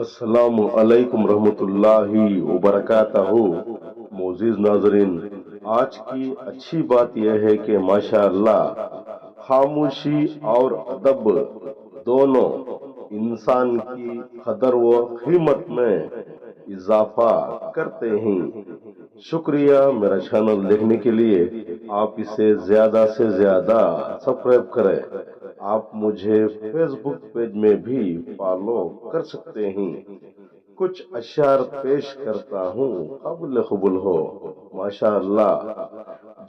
السلام علیکم رحمۃ اللہ وبرکاتہ۔ معزز ناظرین، آج کی اچھی بات یہ ہے کہ ماشاء اللہ خاموشی اور ادب دونوں انسان کی قدر و قیمت میں اضافہ کرتے ہیں۔ شکریہ میرا چینل دیکھنے کے لیے۔ آپ اسے زیادہ سے زیادہ سبسکرائب کریں۔ آپ مجھے فیس بک پیج میں بھی فالو کر سکتے ہیں۔ کچھ اشعار پیش کرتا ہوں، قابل قبول ہو۔ ماشاء اللہ،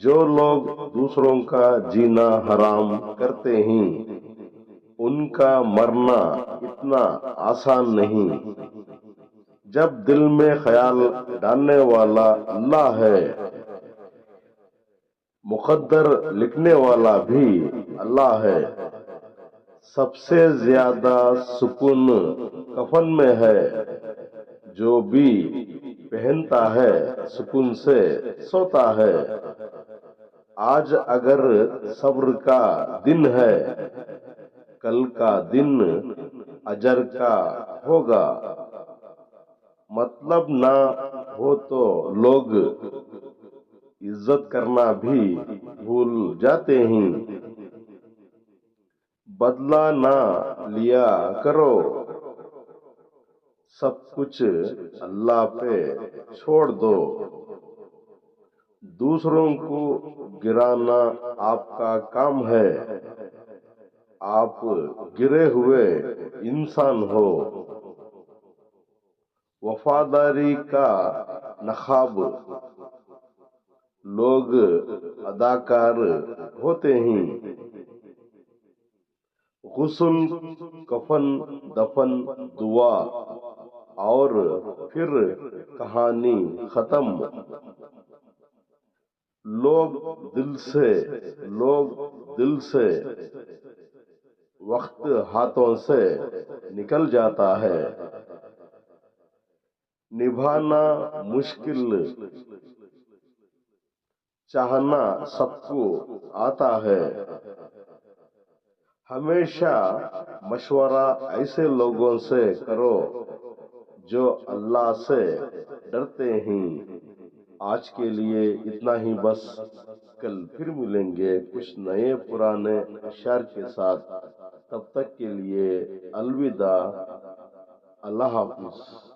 جو لوگ دوسروں کا جینا حرام کرتے ہیں ان کا مرنا اتنا آسان نہیں۔ جب دل میں خیال ڈالنے والا اللہ ہے، مقدر لکھنے والا بھی اللہ ہے۔ سب سے زیادہ سکون کفن میں ہے، جو بھی پہنتا ہے سکون سے سوتا ہے۔ آج اگر صبر کا دن ہے، کل کا دن اجر کا ہوگا۔ مطلب نہ ہو تو لوگ عزت کرنا بھی بھول جاتے ہیں۔ بدلہ نہ لیا کرو، سب کچھ اللہ پہ چھوڑ دو۔ دوسروں کو گرانا آپ کا کام ہے، آپ گرے ہوئے انسان ہو۔ وفاداری کا نخاب لوگ اداکار ہوتے ہیں۔ غسل، کفن، دفن، دعا اور پھر کہانی ختم۔ لوگ دل سے وقت ہاتھوں سے نکل جاتا ہے۔ نبھانا مشکل، چاہنا سب کو آتا ہے۔ ہمیشہ مشورہ ایسے لوگوں سے کرو جو اللہ سے ڈرتے ہیں۔ آج کے لیے اتنا ہی بس، کل پھر ملیں گے کچھ نئے پرانے اشعار کے ساتھ۔ تب تک کے لیے الوداع، اللہ حافظ۔